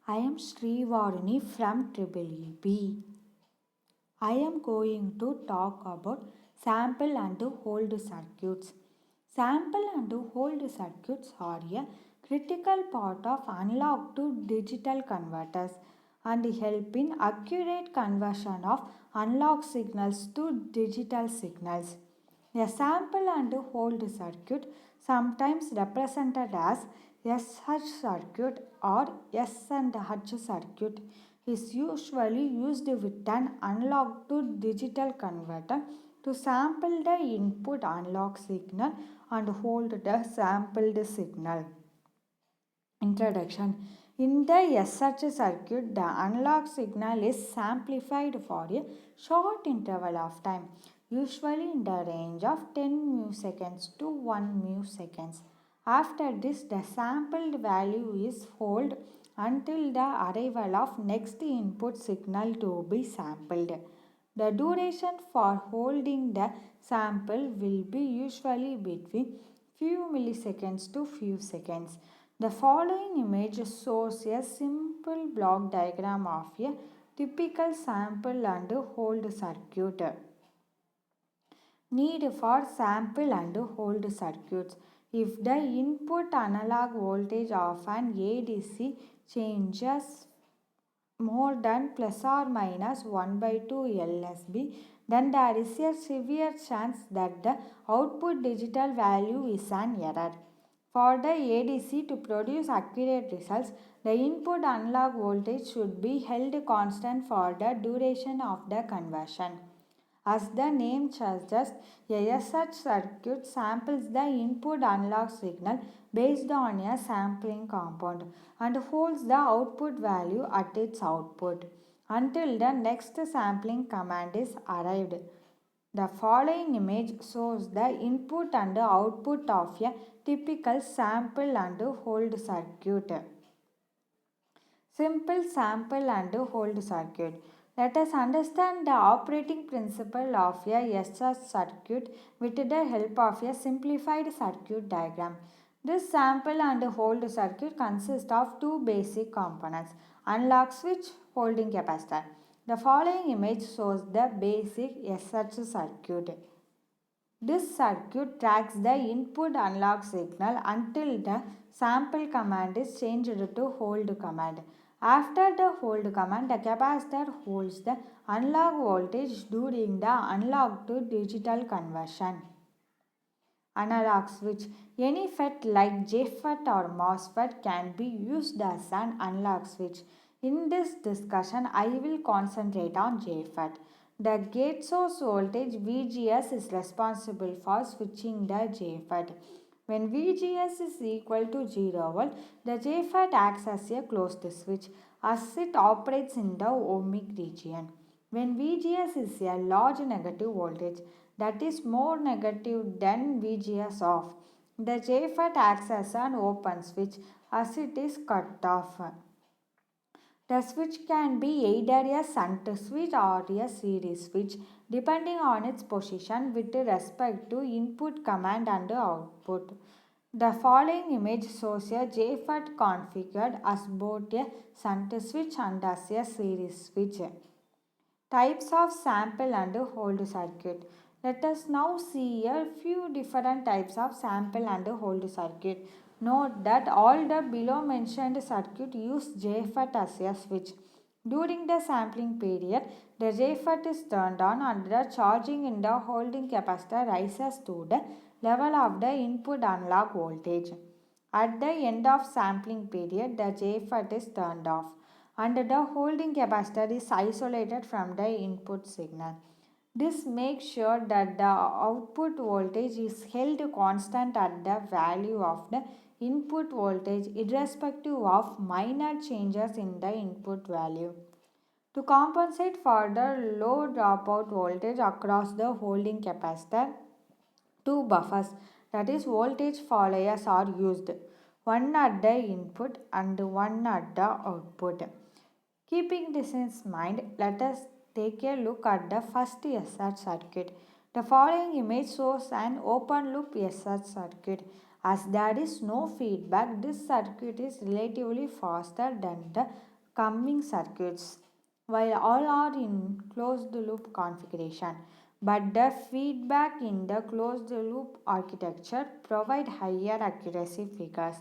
I am Srivaruni from Triple B. I am going to talk about sample and hold circuits. Sample and hold circuits are a critical part of analog to digital converters and help in accurate conversion of analog signals to digital signals. A sample and hold circuit, sometimes represented as SH circuit or S and H circuit, is usually used with an analog to digital converter to sample the input analog signal and hold the sampled signal. Introduction. In the SH circuit, the analog signal is amplified for a short interval of time, usually in the range of 10 milliseconds to 1 milliseconds. After this, the sampled value is held until the arrival of next input signal to be sampled. The duration for holding the sample will be usually between few milliseconds to few seconds. The following image shows a simple block diagram of a typical sample and hold circuit. Need for sample and hold circuits. If the input analog voltage of an ADC changes more than plus or minus 1 by 2 LSB, then there is a severe chance that the output digital value is an error. For the ADC to produce accurate results, the input analog voltage should be held constant for the duration of the conversion. As the name suggests, a SH circuit samples the input analog signal based on a sampling compound and holds the output value at its output until the next sampling command is arrived. The following image shows the input and output of a typical sample and hold circuit. Simple sample and hold circuit. Let us understand the operating principle of a SH circuit with the help of a simplified circuit diagram. This sample and hold circuit consists of two basic components: analog switch, holding capacitor. The following image shows the basic SH circuit. This circuit tracks the input analog signal until the sample command is changed to hold command. After the hold command, the capacitor holds the analog voltage during the analog to digital conversion. Analog switch. Any FET like JFET or MOSFET can be used as an analog switch. In this discussion, I will concentrate on JFET. The gate source voltage VGS is responsible for switching the JFET. When VGS is equal to 0 volt, the JFET acts as a closed switch as it operates in the ohmic region. When VGS is a large negative voltage, that is more negative than VGS off, the JFET acts as an open switch as it is cut off. The switch can be either a shunt switch or a series switch depending on its position with respect to input command and output. The following image shows a JFET configured as both a shunt switch and as a series switch. Types of sample and hold circuit. Let us now see a few different types of sample and hold circuit. Note that all the below mentioned circuit use JFET as a switch. During the sampling period, the JFET is turned on and the charging in the holding capacitor rises to the level of the input analog voltage. At the end of sampling period, the JFET is turned off and the holding capacitor is isolated from the input signal. This makes sure that the output voltage is held constant at the value of the input voltage irrespective of minor changes in the input value. To compensate for the low dropout voltage across the holding capacitor, two buffers, that is voltage followers, are used, one at the input and one at the output. Keeping this in mind, let us take a look at the first SH circuit. The following image shows an open loop SH circuit. As there is no feedback, this circuit is relatively faster than the coming circuits, while all are in closed loop configuration. But the feedback in the closed loop architecture provide higher accuracy figures.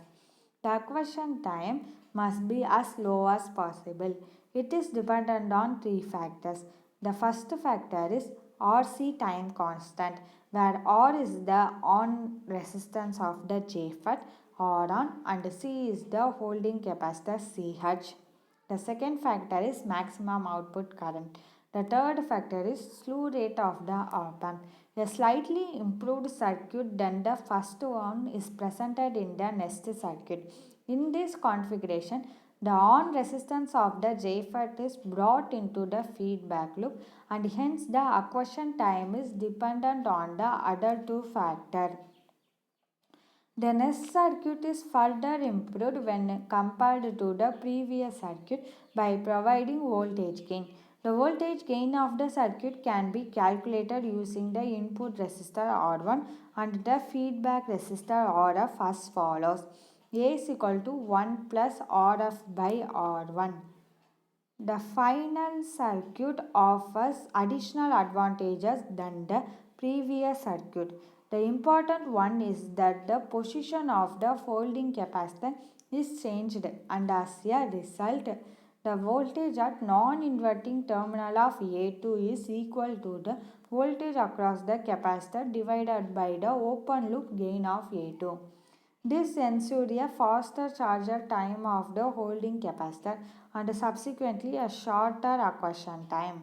The acquisition time must be as low as possible. It is dependent on three factors. The first factor is RC time constant, where R is the on resistance of the JFET or on and C is the holding capacitor CH. The second factor is maximum output current. The third factor is slew rate of the op amp. A slightly improved circuit than the first one is presented in the next circuit. In this configuration, the on resistance of the JFET is brought into the feedback loop and hence the acquisition time is dependent on the other two factors. The next circuit is further improved when compared to the previous circuit by providing voltage gain. The voltage gain of the circuit can be calculated using the input resistor R1 and the feedback resistor RF as follows. A is equal to 1 plus RF by R1. The final circuit offers additional advantages than the previous circuit. The important one is that the position of the folding capacitor is changed and as a result, the voltage at non-inverting terminal of A2 is equal to the voltage across the capacitor divided by the open loop gain of A2. This ensured a faster charger time of the holding capacitor and subsequently a shorter acquisition time.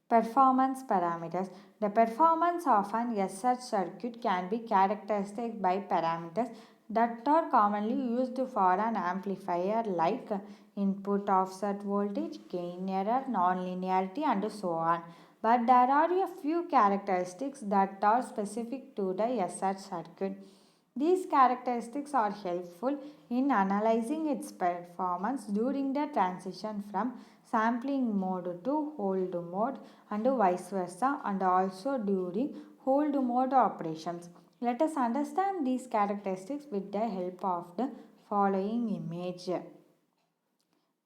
Performance parameters. The performance of an SH circuit can be characterized by parameters that are commonly used for an amplifier like input offset voltage, gain error, nonlinearity, and so on. But there are a few characteristics that are specific to the SH circuit. These characteristics are helpful in analyzing its performance during the transition from sampling mode to hold mode and vice versa, and also during hold mode operations. Let us understand these characteristics with the help of the following image.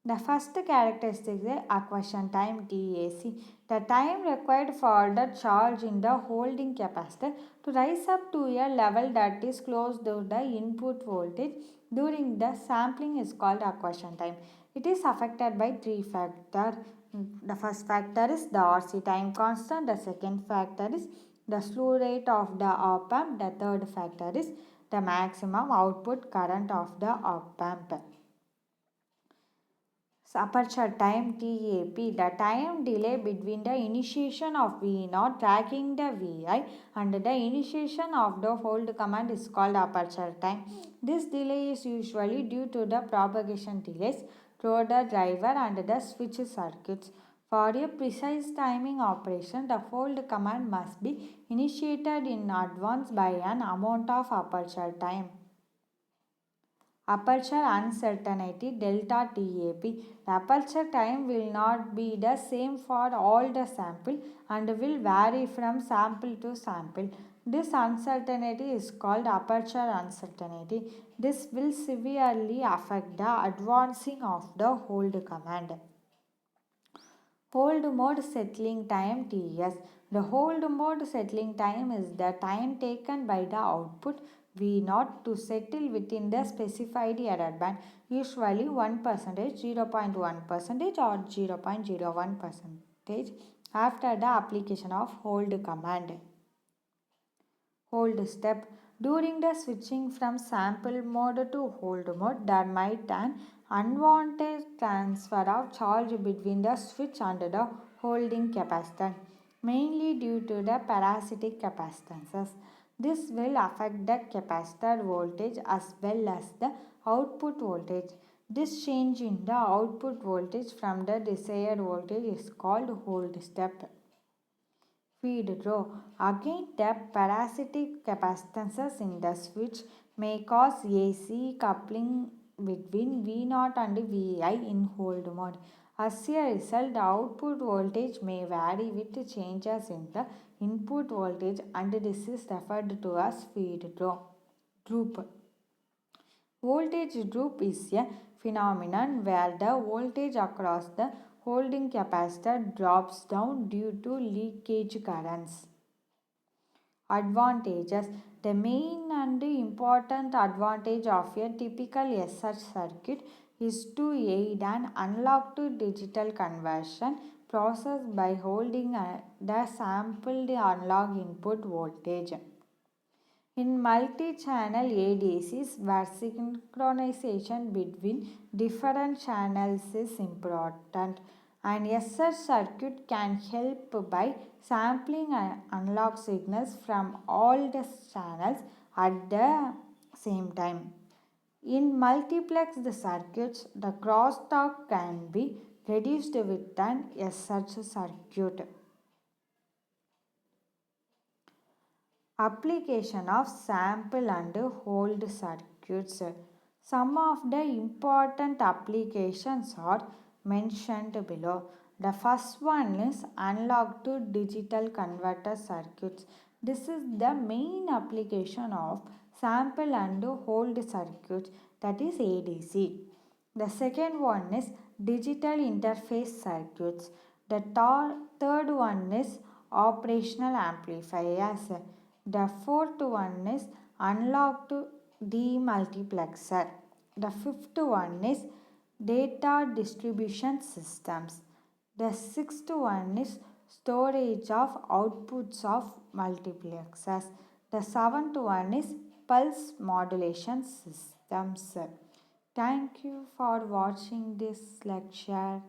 The first characteristic is acquisition time TAC. The time required for the charge in the holding capacitor to rise up to a level that is close to the input voltage during the sampling is called acquisition time. It is affected by three factors. The first factor is the RC time constant. The second factor is the slew rate of the op amp. The third factor is the maximum output current of the op amp. Aperture time TAP, the time delay between the initiation of V0 tracking the Vi and the initiation of the hold command is called aperture time. This delay is usually due to the propagation delays through the driver and the switch circuits. For a precise timing operation, the hold command must be initiated in advance by an amount of aperture time. Aperture uncertainty delta TAP. The aperture time will not be the same for all the sample and will vary from sample to sample. This uncertainty is called aperture uncertainty. This will severely affect the advancing of the hold command. Hold mode settling time TS. The hold mode settling time is the time taken by the output V0 to settle within the specified error band, usually 1%, 0.1% or 0.01% after the application of hold command. Hold step. During the switching from sample mode to hold mode, there might an unwanted transfer of charge between the switch and the holding capacitor, mainly due to the parasitic capacitances. This will affect the capacitor voltage as well as the output voltage. This change in the output voltage from the desired voltage is called hold step. Feed row. Again, the parasitic capacitances in the switch may cause AC coupling between V0 and Vi in hold mode. As a result, the output voltage may vary with changes in the input voltage and this is referred to as feed row. Droop. Voltage droop is a phenomenon where the voltage across the holding capacitor drops down due to leakage currents. Advantages. The main and important advantage of a typical SH circuit is to aid an analog to digital conversion process by holding the sampled analog input voltage. In multi-channel ADCs, where synchronization between different channels is important, an SR circuit can help by sampling analog signals from all the channels at the same time. In multiplexed circuits, the crosstalk can be reduced with an SR circuit. Application of sample and hold circuits. Some of the important applications are mentioned below. The first one is analog to digital converter circuits. This is the main application of sample and hold circuits, that is ADC. The second one is digital interface circuits. The third one is operational amplifiers. The fourth one is analog to demultiplexer. The fifth one is data distribution systems. The sixth one is storage of outputs of multiplexers. The seventh one is pulse modulation systems. Thank you for watching this lecture.